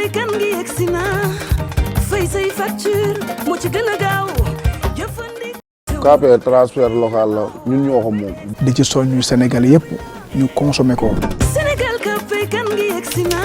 kan gi yexina fay say facture mo ci gëna gaaw jëfandi KPR transfert local la ñun ñoo ko moom di ci soñu Sénégal yépp ñu consommer ko Sénégal ka fay kan gi yexina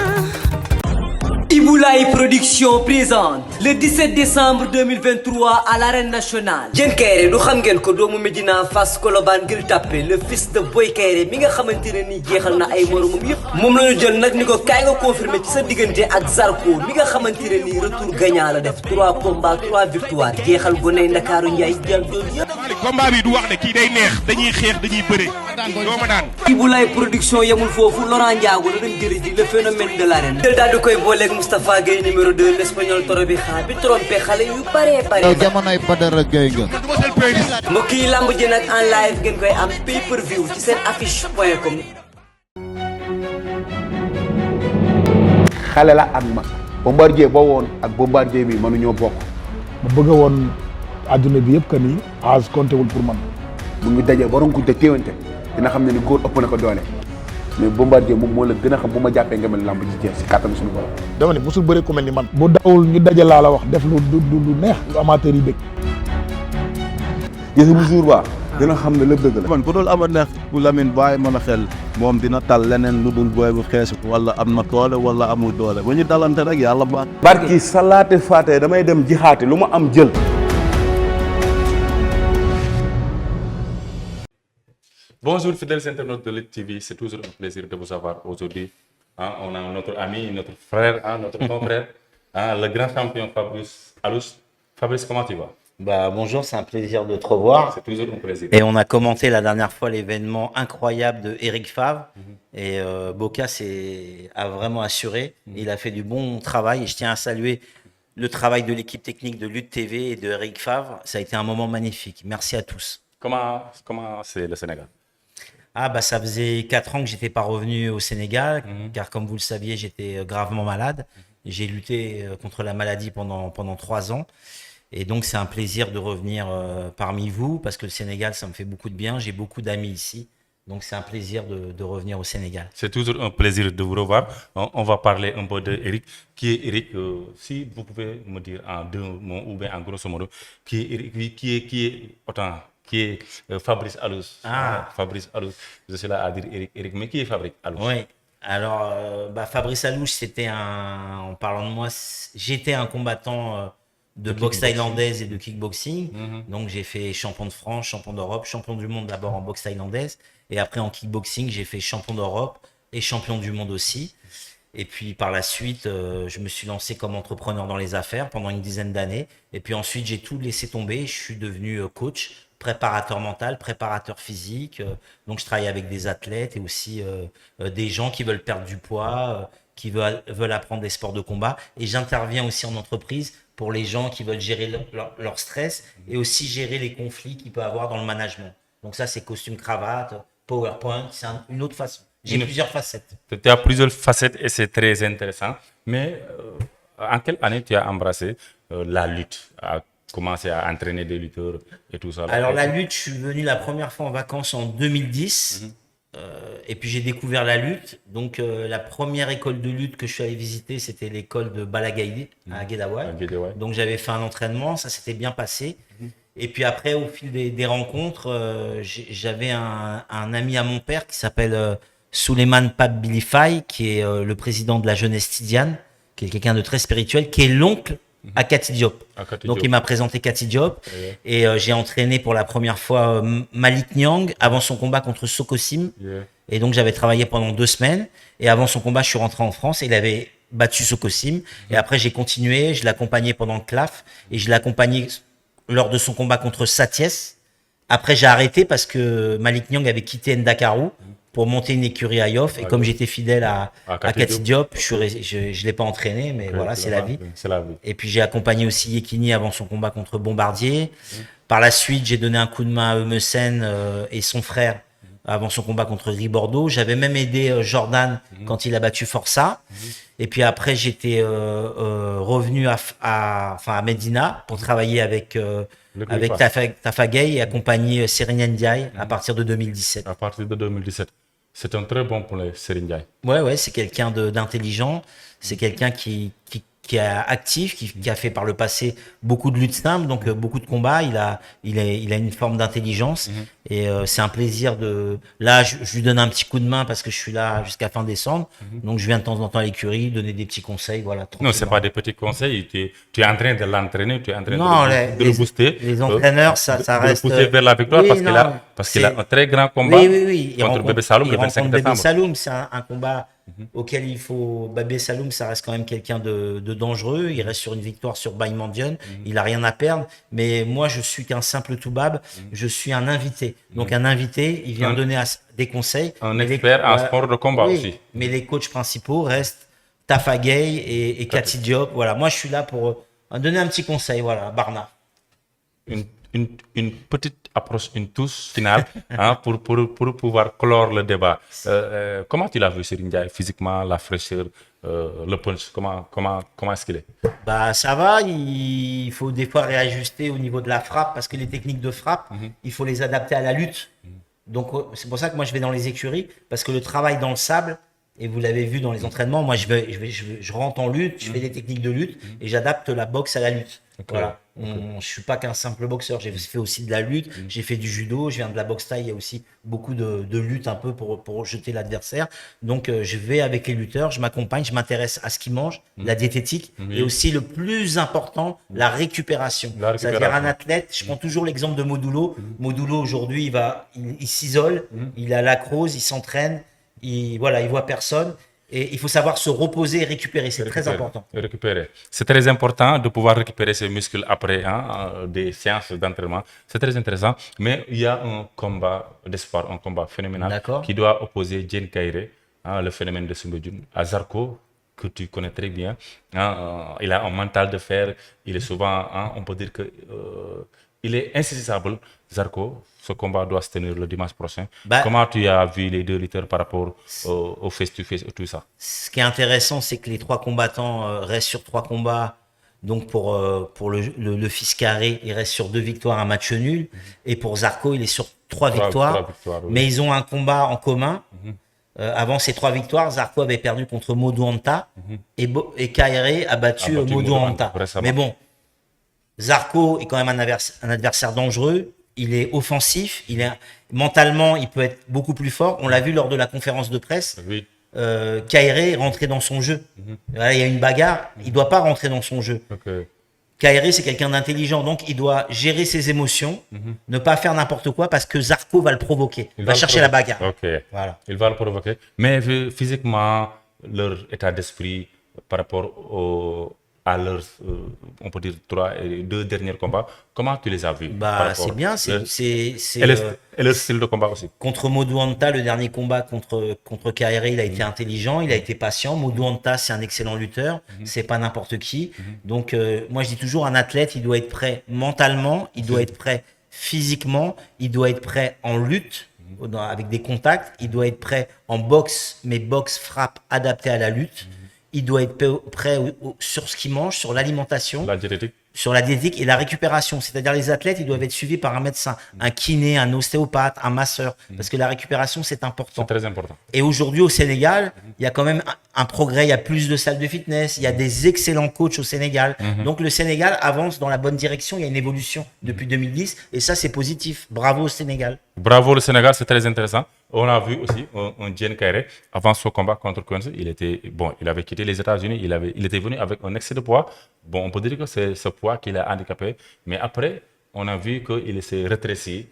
Iboulaye Production présente le 17 décembre 2023 à l'arène nationale. Diène Kaïré du xam ngeen ko doomu Médina Fass Colobane Gueule Tapée le fils de Boy Kaïré mi nga xamante ne nii jeexal na ay moromam yëpp moom la ñu jël nag ni ko kaay nga confirmé ci sa diggante ak Zarko mi nga xamante ne nii retour gagnant la def 3 combats 3 victoires jeexal goney Ndakaaru Ndiaye jël doon yëpp. combat bi du wax ne kii day neex dañuy xeex dañuy bëre doo ma daan. Iboulaye Production yemul foofu Laurent Ndiago la dem jëli ji le phénomène de l'arène. jël daal di koy booleeg Moustapha Gueye numéro 2 l'espagnol toro bi xaar bi trompé xale yu bare bare. yow jamonoy Badara Gueye nga. mbokk yi lamb ji nag en live ngeen koy am pay per view ci seen affiche.com. xale la ak mag Bombardier ba woon ak Bombardier bi mënuñoo bokk ma bëgg woon adduna bi yëpp que ni âge compté wul pour man mu ngi daje borom ku te téewante dina xam ne ni góor ëpp na ko doole mais Bombardier moom moo la gën a xam bu ma jàppee nga mel lamb ji jeex si kàttan suñu borom. dama ne musul bëre ku mel ni man bu dawul ñu daje laa la wax def lu neex lu amateur yi bëgg gis bu jour ba dina xam ne lépp dëgg la. man ku dul ama neex bu Lamine bàyyi mën a xel moom dina tal leneen lu dul booy bu xees wala am na doole wala amul doole bu ñu dalante rek yàlla baax. barki salaate faate damay dem jixaate lu ma am jël. Bonjour fidèles internautes de Lutte TV, c'est toujours un plaisir de vous avoir aujourd'hui. On a notre ami, notre frère, notre confrère, le grand champion Fabrice Alous. Fabrice, comment tu vas? Bonjour, c'est un plaisir de te revoir. C'est toujours un plaisir. Et on a commenté la dernière fois l'événement incroyable de Eric Favre. Et Boka a vraiment assuré. Il a fait du bon travail. Et je tiens à saluer le travail de l'équipe technique de Lutte TV et de Eric Favre. Ça a été un moment magnifique. Merci à tous. Comment c'est le Sénégal? Ça faisait 4 ans que j'étais pas revenu au Sénégal, car comme vous le saviez, j'étais gravement malade. J'ai lutté contre la maladie pendant 3 ans. Et donc, c'est un plaisir de revenir parmi vous, parce que le Sénégal, ça me fait beaucoup de bien. J'ai beaucoup d'amis ici. Donc, c'est un plaisir de revenir au Sénégal. C'est toujours un plaisir de vous revoir. On va parler un peu d'Eric. Qui est Eric? Si vous pouvez me dire en 2 mots, ou bien en grosso modo, qui est Eric? Qui est Fabrice Alous. Fabrice Alous, je suis là à dire Eric, mais qui est Fabrice Alous? Oui, alors Fabrice Alous, en parlant de moi, j'étais un combattant de boxe thaïlandaise et de kickboxing. Donc j'ai fait champion de France, champion d'Europe, champion du monde d'abord en boxe thaïlandaise. Et après en kickboxing, j'ai fait champion d'Europe et champion du monde aussi. Et puis par la suite, je me suis lancé comme entrepreneur dans les affaires pendant une dizaine d'années. Et puis ensuite, j'ai tout laissé tomber. Je suis devenu coach, préparateur mental, préparateur physique. Donc, je travaille avec des athlètes et aussi des gens qui veulent perdre du poids, qui veulent apprendre des sports de combat. Et j'interviens aussi en entreprise pour les gens qui veulent gérer leur stress et aussi gérer les conflits qu'il peut y avoir dans le management. Donc ça, c'est costume, cravate, PowerPoint, c'est une autre façon. J'ai plusieurs facettes. Tu as plusieurs facettes et c'est très intéressant. Mais en quelle année tu as embrassé la lutte, commencé à entraîner des lutteurs et tout ça? Alors la lutte, je suis venu la première fois en vacances en 2010 et puis j'ai découvert la lutte. Donc la première école de lutte que je suis allé visiter, c'était l'école de Balagaïdi à Guédiawaye. Donc j'avais fait un entraînement, ça s'était bien passé. Et puis après, au fil des rencontres, j'avais un ami à mon père qui s'appelle Souleymane Pape Bilifay, qui est le président de la jeunesse tidiane, qui est quelqu'un de très spirituel, qui est l'oncle à Kati Diop. Donc il m'a présenté Kati Diop et j'ai entraîné pour la première fois Malik Niang avant son combat contre Sokosim. Et donc j'avais travaillé pendant 2 semaines et avant son combat je suis rentré en France et il avait battu Sokosim. Et après j'ai continué, je l'accompagnais pendant le CLAF et je l'accompagnais lors de son combat contre Saties. Après j'ai arrêté parce que Malik Niang avait quitté Ndakaru pour monter une écurie à Yoff. Et comme j'étais fidèle à Kati Diop, je ne l'ai pas entraîné, mais voilà, c'est la vie. Et puis j'ai accompagné aussi Yekini avant son combat contre Bombardier. Par la suite, j'ai donné un coup de main à Eumesen et son frère avant son combat contre Gris Bordeaux. J'avais même aidé Jordan quand il a battu Força. Et puis après, j'étais revenu à Medina pour travailler avec Tafa Gueye et accompagner Serena Ndiaye à partir de 2017. À partir de 2017. C'est un très bon poulet, Serigne Ndiaye. Ouais, c'est quelqu'un d'intelligent, c'est quelqu'un qui est actif, qui a fait par le passé beaucoup de luttes simples, donc beaucoup de combats. Il a une forme d'intelligence et c'est un plaisir de. Là, je lui donne un petit coup de main parce que je suis là jusqu'à fin décembre, donc je viens de temps en temps à l'écurie donner des petits conseils, voilà. Non, c'est pas des petits conseils. Tu es en train de l'entraîner, tu es en train Non, de le booster. Les entraîneurs, ça reste. De le pousser vers la victoire Oui, parce qu'il a un très grand combat oui. contre Bébé Saloum le 25 Bébé décembre. Saloum, c'est un combat auquel il faut. Bébé Saloum, ça reste quand même quelqu'un de dangereux. Il reste sur une victoire sur Baïmandion. Il a rien à perdre. Mais moi, je suis qu'un simple toubab. Je suis un invité. Donc, un invité, il vient donner des conseils. Un expert en sport de combat oui, aussi. Mais les coachs principaux restent Tafa Gueye et Cathy Diop. Voilà. Moi, je suis là pour donner un petit conseil. Voilà, Barna. Une petite approche, une touche finale pour pouvoir clore le débat. Comment tu l'as vu, Serigne Ndiaye, physiquement, la fraîcheur, le punch, comment est-ce qu'il est? Bah, ça va, il faut des fois réajuster au niveau de la frappe parce que les techniques de frappe, il faut les adapter à la lutte. Donc, c'est pour ça que moi, je vais dans les écuries parce que le travail dans le sable, et vous l'avez vu dans les entraînements, moi, je rentre en lutte, je fais des techniques de lutte et j'adapte la boxe à la lutte. Okay. Voilà. Je suis pas qu'un simple boxeur, j'ai fait aussi de la lutte, j'ai fait du judo, je viens de la boxe thaï, il y a aussi beaucoup de lutte un peu pour jeter l'adversaire. Donc je vais avec les lutteurs, je m'accompagne, je m'intéresse à ce qu'ils mangent, la diététique et aussi le plus important, la récupération. C'est-à-dire un athlète, je prends toujours l'exemple de Modulo. Modulo aujourd'hui, il s'isole, il a l'acrose, il s'entraîne, il voit personne. Et il faut savoir se reposer et récupérer, c'est très important. Récupérer. C'est très important de pouvoir récupérer ses muscles après des séances d'entraînement. C'est très intéressant. Mais il y a un combat d'espoir, un combat phénoménal qui doit opposer Diène Kaïré, le phénomène de Soumbédioune, à Zarko, que tu connais très bien. Il a un mental de fer. Il est souvent, on peut dire que il est insaisissable, Zarko. Ce combat doit se tenir le dimanche prochain. Comment tu as vu les deux lutteurs par rapport au face-to-face et tout ça? Ce qui est intéressant, c'est que les trois combattants restent sur 3 combats. Donc pour le fils carré, il reste sur 2 victoires, un match nul. Et pour Zarko, il est sur 3 victoires. Oui. Mais ils ont un combat en commun. Avant ces 3 victoires, Zarko avait perdu contre Modou Anta et Kairé a battu Modou Anta. Mais bon, Zarko est quand même un adversaire dangereux. Il est offensif, mentalement, il peut être beaucoup plus fort. On l'a vu lors de la conférence de presse. Oui. Kairé est rentré dans son jeu. Là, il y a une bagarre, il ne doit pas rentrer dans son jeu. Kairé, c'est quelqu'un d'intelligent, donc il doit gérer ses émotions, ne pas faire n'importe quoi parce que Zarko va le provoquer. Il va chercher la bagarre. Voilà. Il va le provoquer. Mais physiquement, leur état d'esprit par rapport à leurs, on peut dire, 2 derniers combats, comment tu les as vus? C'est bien, et leur style de combat aussi. Contre Modou Anta, le dernier combat contre Kairé, il a été intelligent, il a été patient. Modou Anta, c'est un excellent lutteur, c'est pas n'importe qui. Donc, moi, je dis toujours, un athlète, il doit être prêt mentalement, il doit être prêt physiquement, il doit être prêt en lutte, avec des contacts, il doit être prêt en boxe, mais boxe frappe adaptée à la lutte. Il doit être prêt sur ce qu'il mange, sur l'alimentation, sur la diététique et la récupération. C'est-à-dire les athlètes, ils doivent être suivis par un médecin, un kiné, un ostéopathe, un masseur. Parce que la récupération, c'est important. C'est très important. Et aujourd'hui, au Sénégal, il y a quand même un progrès. Il y a plus de salles de fitness. Il y a des excellents coachs au Sénégal. Donc le Sénégal avance dans la bonne direction. Il y a une évolution depuis 2010. Et ça, c'est positif. Bravo au Sénégal. Bravo le Sénégal, c'est très intéressant. On a vu aussi un Diène Kaïré, avant son combat contre Quench, il avait quitté les États-Unis, il était venu avec un excès de poids. Bon, on peut dire que c'est ce poids qui l'a handicapé. Mais après, on a vu qu'il s'est rétréci.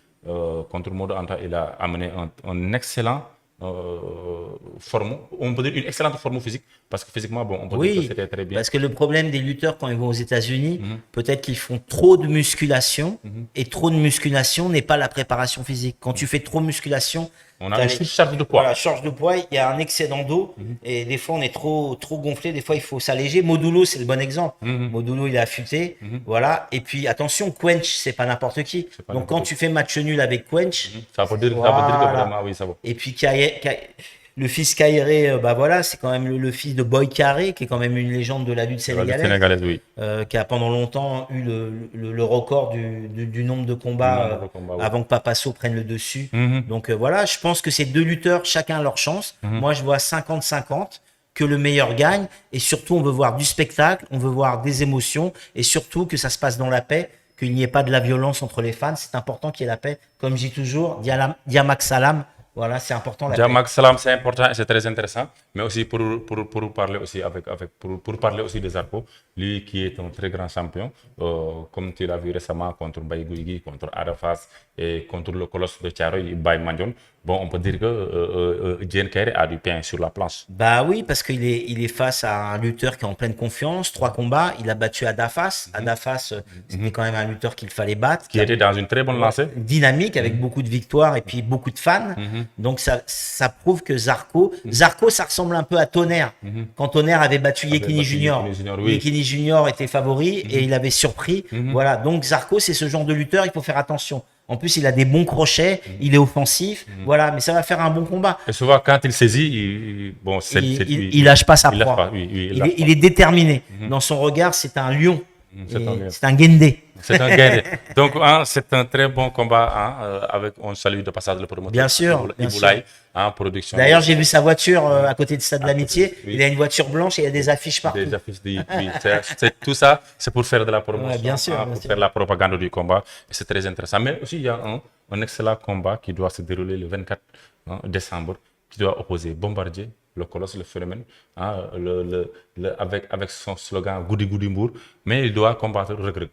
Contre Modou Anta, il a amené un excellent forme, on peut dire une excellente forme physique, parce que physiquement, on peut dire que c'était très bien. Parce que le problème des lutteurs quand ils vont aux États-Unis, peut-être qu'ils font trop de musculation, et trop de musculation n'est pas la préparation physique. Quand tu fais trop de musculation, on a une charge de poids. Voilà, charge de poids, il y a un excédent d'eau, et des fois on est trop gonflé, des fois il faut s'alléger. Modulo, c'est le bon exemple. Modulo, il est affûté, voilà. Et puis attention, Quench, c'est pas n'importe qui. Donc quand tu fais match nul avec Quench, ça veut dire que vraiment, oui, ça va. Et puis Le fils Kairé, bah voilà, c'est quand même le fils de Boy Carré, qui est quand même une légende de la lutte sénégalaise, oui. qui a pendant longtemps eu le record du nombre de combats Oui. avant que Papasso prenne le dessus. Mhm. Donc voilà, je pense que ces deux lutteurs, chacun leur chance. Moi, je vois 50-50, que le meilleur gagne. Et surtout, on veut voir du spectacle, on veut voir des émotions, et surtout que ça se passe dans la paix, qu'il n'y ait pas de la violence entre les fans. C'est important qu'il y ait la paix. Comme je dis toujours, Diamak Salam. Voilà, c'est important la paix. Diamak Salam, c'est important et c'est très intéressant. Mais aussi pour parler aussi pour parler aussi de Zarko, lui qui est un très grand champion, comme tu l'as vu récemment contre Mbaye Gouy, contre Arafas et contre le colosse de Thiaroye, Baye Mandione. Bon, on peut dire que Diène Kairé a du pain sur la planche. Bah oui, parce qu'il est face à un lutteur qui est en pleine confiance. 3 combats, il a battu Adafas. Adafas, c'était quand même un lutteur qu'il fallait battre. Qui était dans une très bonne lancée. Dynamique, avec beaucoup de victoires et puis beaucoup de fans. Donc ça prouve que Zarko, ça ressemble un peu à Tonnerre. Quand Tonnerre avait battu Yekini Junior. Oui. Yekini Junior était favori et il avait surpris. Voilà, donc Zarko, c'est ce genre de lutteur, il faut faire attention. En plus, il a des bons crochets, il est offensif, voilà, mais ça va faire un bon combat. Et souvent, quand il saisit, il lâche pas sa proie. Il est déterminé. Dans son regard, c'est un lion. C'est un guendé. C'est un guerrier. Donc, c'est un très bon combat. Avec, on salue de passage le promoteur. Bien sûr. Iboulaye, production. D'ailleurs, j'ai vu sa voiture à côté de Stade de l'Amitié. Oui. Il a une voiture blanche et il y a des affiches partout. Des affiches, oui. Tout ça, c'est pour faire de la promotion. Ouais, bien sûr. Faire la propagande du combat. Et c'est très intéressant. Mais aussi, il y a un excellent combat qui doit se dérouler le 24 décembre, qui doit opposer Bombardier, le colosse, le phénomène, avec son slogan Goudi Goudi Mbour, mais il doit combattre Reug Reug,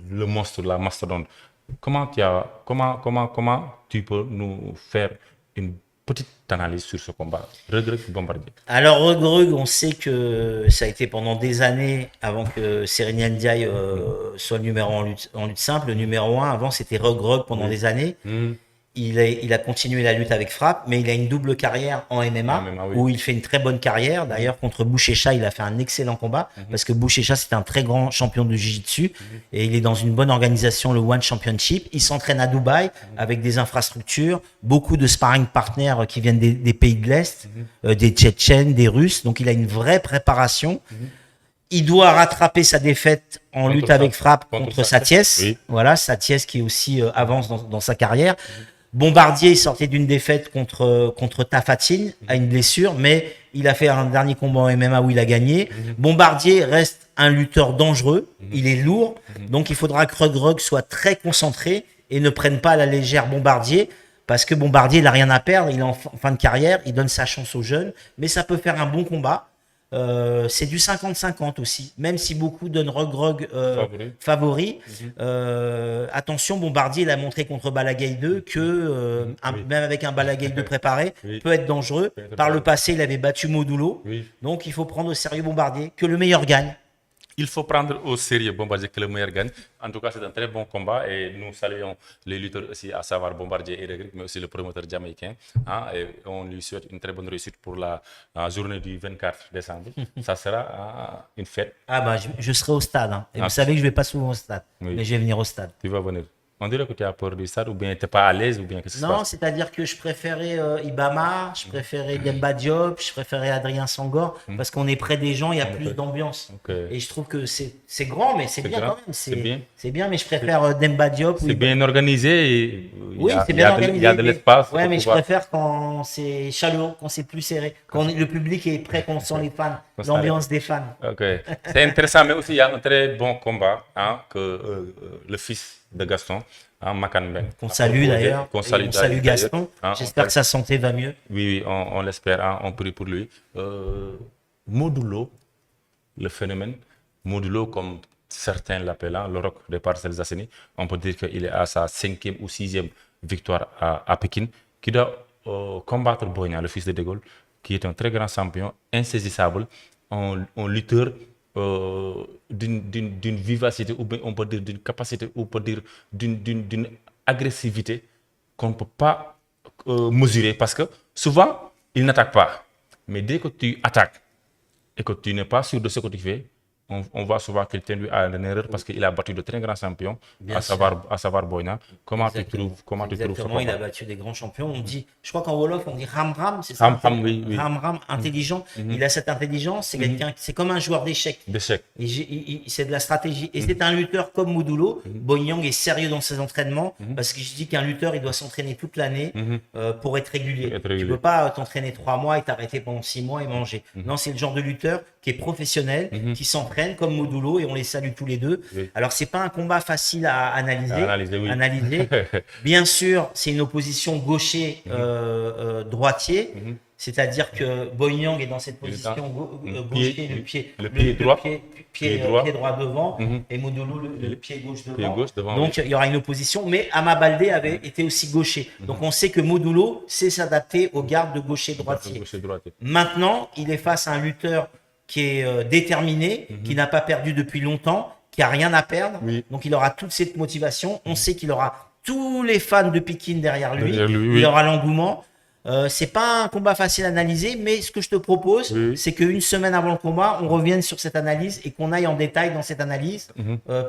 le monstre, la mastodonte. Comment tu peux nous faire une petite analyse sur ce combat, Reug Reug Bombardier? Alors Reug Reug, on sait que ça a été pendant des années avant que Serena Ndiaye soit le numéro 1 en lutte simple. Le numéro 1 avant, c'était Reug Reug pendant des années. Il a continué la lutte avec Frappe, mais il a une double carrière en MMA, où il fait une très bonne carrière. D'ailleurs, contre Bouchécha, il a fait un excellent combat, parce que Bouchécha, c'est un très grand champion de Jiu-Jitsu, et il est dans une bonne organisation, le One Championship. Il s'entraîne à Dubaï, avec des infrastructures, beaucoup de sparring partners qui viennent des pays de l'Est, des Tchétchènes, des Russes, donc il a une vraie préparation. Il doit rattraper sa défaite en lutte avec Frappe contre Satiès. Oui. Voilà, Satiès qui aussi avance dans sa carrière. Bombardier, il sortait d'une défaite contre Tafatine à une blessure, mais il a fait un dernier combat en MMA où il a gagné. Bombardier reste un lutteur dangereux, il est lourd, donc il faudra que Reug Reug soit très concentré et ne prenne pas à la légère Bombardier, parce que Bombardier, il n'a rien à perdre, il est en fin de carrière, il donne sa chance aux jeunes, mais ça peut faire un bon combat. C'est du 50-50 aussi, même si beaucoup donnent Reug Reug favori. Attention, Bombardier, il a montré contre Balagaï 2 que même avec un Balagaï 2 préparé, peut être dangereux. Par le passé, il avait battu Modulo. Donc, il faut prendre au sérieux Bombardier, que le meilleur gagne. Il faut prendre au sérieux Bombardier, que le meilleur gagne. En tout cas, c'est un très bon combat et nous saluons les lutteurs aussi, à savoir Bombardier et Reug Reug, mais aussi le promoteur jamaïcain. Et on lui souhaite une très bonne réussite pour la journée du 24 décembre. Ça sera une fête. Ah bah, je serai au stade. Et vous savez que je ne vais pas souvent au stade, mais je vais venir au stade. Tu vas venir. On dirait que tu as peur du stade ou bien tu n'es pas à l'aise ou bien qu'est-ce qui se passe? Non, c'est-à-dire que je préférais Ibama, je préférais Demba Diop, je préférais Adrien Sangor, parce qu'on est près des gens, il y a plus d'ambiance. Et je trouve que c'est grand, mais c'est bien quand même. C'est bien, mais je préfère Demba Diop. C'est bien organisé. Oui, c'est bien organisé. Il y a de l'espace. Oui, mais je préfère quand c'est chaleureux, quand c'est plus serré, quand le public est prêt, qu'on sent les fans, l'ambiance des fans. Ok, c'est intéressant, mais aussi il y a un très bon combat que le fils de Gaston, Makan Mbeng. Qu'on salue d'ailleurs. On salue Gaston. J'espère que sa santé va mieux. Oui, on l'espère, on prie pour lui. Modulo, le phénomène, Modulo, comme certains l'appellent, le roc des Parcelles Assainies, on peut dire qu'il est à sa 5e ou 6e victoire à Pékin, qui doit combattre Boignan, le fils de Gaulle, qui est un très grand champion, insaisissable, un lutteur d'une vivacité, ou on peut dire d'une capacité, ou on peut dire d'une agressivité qu'on ne peut pas mesurer, parce que souvent, il n'attaque pas. Mais dès que tu attaques et que tu n'es pas sûr de ce que tu fais, on voit souvent qu'il tient à une erreur parce qu'il a battu de très grands champions, à savoir Boy Niang. Comment tu trouves ce combat? Il a battu des grands champions. On dit, je crois qu'en Wolof, on dit Ram, c'est ça? Ram, intelligent. Il a cette intelligence. C'est quelqu'un, c'est comme un joueur d'échecs. C'est de la stratégie. Et c'est un lutteur comme Modou. Boy Niang est sérieux dans ses entraînements parce que je dis qu'un lutteur, il doit s'entraîner toute l'année pour être régulier. Tu peux pas t'entraîner 3 mois et t'arrêter pendant 6 mois et manger. Non, c'est le genre de lutteur qui est professionnel, qui s'entraîne comme Modou et on les salue tous les deux. Alors c'est pas un combat facile à analyser. Bien sûr, c'est une opposition gaucher droitier. C'est-à-dire que Boy Niang est dans cette position gaucher, le pied droit devant, et Modou le pied gauche devant. Donc il y aura une opposition, mais Ama Baldé avait été aussi gaucher. Donc on sait que Modou sait s'adapter aux gardes de gaucher-droitier. Maintenant, il est face à un lutteur qui est déterminé, qui n'a pas perdu depuis longtemps, qui a rien à perdre. Donc il aura toute cette motivation. On sait qu'il aura tous les fans de Pikine derrière lui. Il aura l'engouement. C'est pas un combat facile à analyser, mais ce que je te propose, c'est qu'une semaine avant le combat, on revienne sur cette analyse et qu'on aille en détail dans cette analyse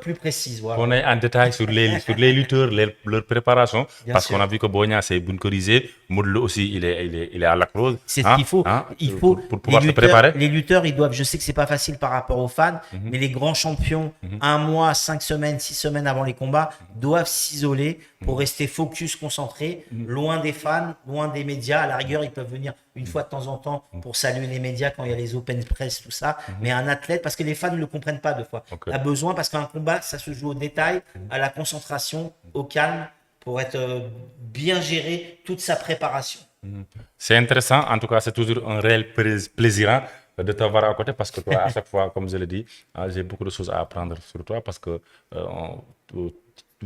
plus précise. Voilà. On est en détail sur les lutteurs, leur préparation, parce qu'on a vu que Boy Niang s'est bunkerisé, Modou aussi il est à la close. C'est ce qu'il faut. Il faut pour pouvoir se préparer. Les lutteurs, ils doivent. Je sais que c'est pas facile par rapport aux fans, mais les grands champions, 1 mois, 5 semaines, 6 semaines avant les combats, doivent s'isoler pour rester focus, concentré, loin des fans, loin des médias. À la rigueur, ils peuvent venir une fois de temps en temps pour saluer les médias quand il y a les open press, tout ça. Mais un athlète, parce que les fans ne le comprennent pas deux fois, a besoin, parce qu'un combat, ça se joue au détail, à la concentration, au calme, pour être bien géré toute sa préparation. C'est intéressant, en tout cas, c'est toujours un réel plaisir de t'avoir à côté, parce que toi, à chaque fois, comme je l'ai dit, j'ai beaucoup de choses à apprendre sur toi, parce que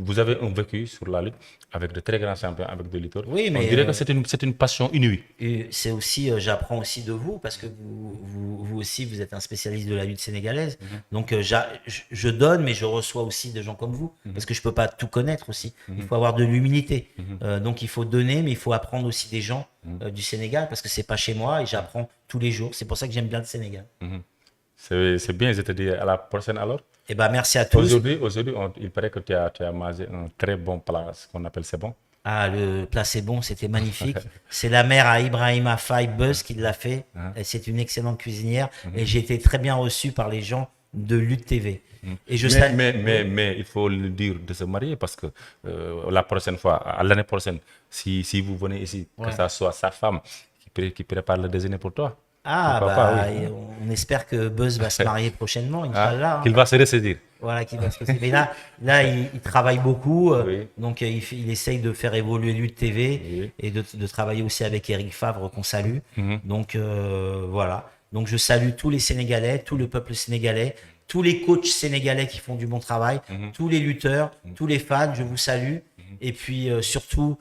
vous avez un vécu sur la lutte avec de très grands champions, avec des lutteurs. Oui, mais on dirait que c'est une passion inouïe. Et c'est aussi, j'apprends aussi de vous, parce que vous aussi, vous êtes un spécialiste de la lutte sénégalaise. Donc, je donne, mais je reçois aussi des gens comme vous, parce que je peux pas tout connaître aussi. Il faut avoir de l'humilité. Donc, il faut donner, mais il faut apprendre aussi des gens du Sénégal, parce que c'est pas chez moi et j'apprends tous les jours. C'est pour ça que j'aime bien le Sénégal. C'est bien, je te dis à la prochaine alors. Eh ben, merci à tous. Aujourd'hui, il paraît que tu as mangé un très bon plat, ce qu'on appelle c'est bon. Ah, le plat c'est bon, c'était magnifique. C'est la mère à Ibrahima Faye Buzz qui l'a fait. C'est une excellente cuisinière et j'ai été très bien reçu par les gens de Lutte TV. Et mais il faut le dire de se marier parce que la prochaine fois, l'année prochaine, si vous venez ici, que ça soit sa femme qui prépare le déjeuner pour toi. On espère que Buzz va se marier prochainement, Inch'Allah. Qu'il va se ressaisir. Voilà, qu'il va se ressaisir. Mais là il travaille beaucoup, donc il essaye de faire évoluer Lutte TV et de travailler aussi avec Eric Favre qu'on salue. Donc voilà. Donc je salue tous les Sénégalais, tout le peuple sénégalais, tous les coachs sénégalais qui font du bon travail, tous les lutteurs, tous les fans, je vous salue. Et puis surtout,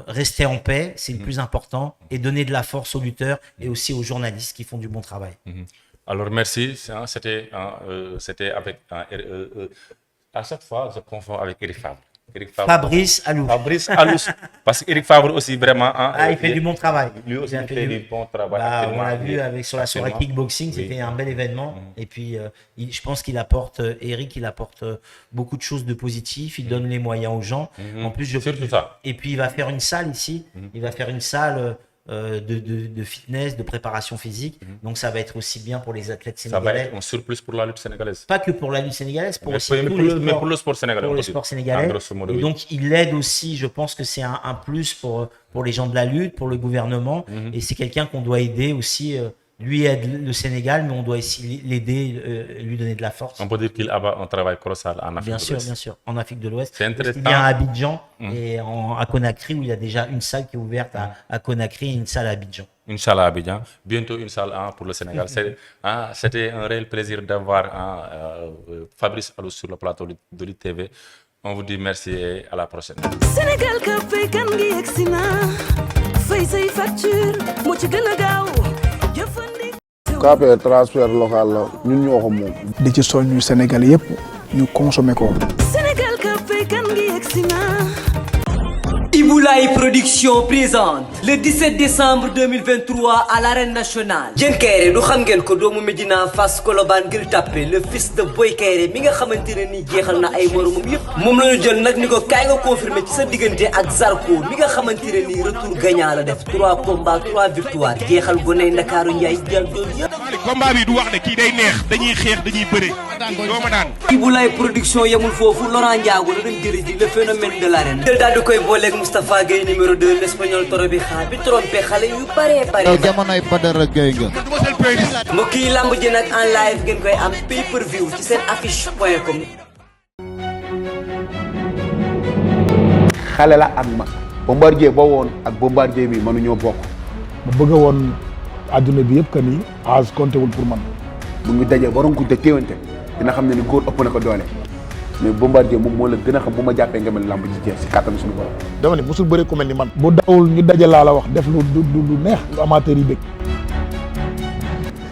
rester en paix, c'est le plus important, et donner de la force aux lutteurs et aussi aux journalistes qui font du bon travail. Alors merci, c'était avec à chaque fois je confonds avec Eric Favre. Fabrice Alou. Parce qu'Eric Favre aussi vraiment. Il fait du bon travail. Lui aussi il fait du bon travail. On l'a vu sur la soirée kickboxing, c'était un bel événement. Et puis je pense qu'il apporte, Eric, il apporte beaucoup de choses de positif. Il donne les moyens aux gens. En plus, et puis il va faire une salle ici. Il va faire une salle de fitness, de préparation physique. Donc ça va être aussi bien pour les athlètes sénégalais. Ça va être un surplus pour la lutte sénégalaise. Pas que pour la lutte sénégalaise, pour le sport sénégalais. Pour le sport sénégalais. Et donc il aide aussi, je pense que c'est un plus pour les gens de la lutte, pour le gouvernement. Et c'est quelqu'un qu'on doit aider aussi. Lui aide le Sénégal, mais on doit aussi l'aider, lui donner de la force. On peut dire qu'il a un travail colossal en Afrique de l'Ouest. Bien sûr, en Afrique de l'Ouest. C'est intéressant. Il vient à Abidjan et à Conakry, où il y a déjà une salle qui est ouverte à Conakry et une salle à Abidjan. Une salle à Abidjan, bientôt une salle pour le Sénégal. C'était un réel plaisir d'avoir Fabrice Alou sur le plateau de Lutte TV. On vous dit merci et à la prochaine. Sénégal ka fay kan gi yegsi na fay say facture moo ci gën a gaaw KPR transfert local la ñun ñoo ko moom. di ci soññu Sénégal yëpp ñu consommer ko. Sénégal ka fay kan gi yegsi na Iboulaye Production présente le 17 décembre 2023 à l'arène nationale. Diène Kaïré du xam ngeen ko doomu Médina Fass Colobane Gueule Tapée le fils de Boy Kaïré mi nga xamante ne nii jeexal na ay moromam yëpp moom la ñu jël nag ni ko kaay nga confirmé ci sa diggante ak Zarko mi nga xamante ne nii retour gagnant la def 3 combats 3 victoires jeexal goney Ndakaaru Ndiaye jël doon yëpp. combat bi du wax ne kii day neex dañuy xeex dañuy bëre doo ma daan. Ibulaay production yemul foofu Laurent Ndiago la dem jëri ji le phénomène de l'arène jël daal di koy booleeg Moustapha Gueye numéro 2 l'espagnol toro bi xaar bi trompé xale yu bare bare. jamonoy Badara Gueye nga. mbokk yi lamb ji nag en live ngeen koy am pay per view ci seen affiche.com. xale la ak mag Bombardier ba woon ak Bombardier bi mënuñoo bokk. ma bëgg woon adduna bi yëpp que ni âge compté wul pour man. bu ñu dajee waroon ko téewante dina xam ne ni góor ëpp na ko doole mais Bombardier moom moo la gën a xam bu ma jàppee nga mel lamb ji jeex si kàttan suñu borom. dama ne mosul bëre ku mel ni man. bu dawul ñu daje laa la wax def lu neex lu amateur yi bëgg.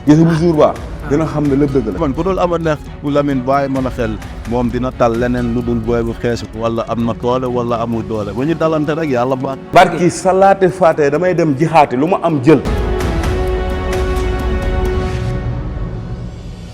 gis bu jour ba dina xam ne lépp dëgg la. man ku dul ama neex bu Lamine bàyyi mën a xel moom dina tal leneen lu dul booy bu xees wala am na doole wala amul doole bu ñu dalante rek yàlla baax. barki salaate faate damay dem jixaate lu ma am jël.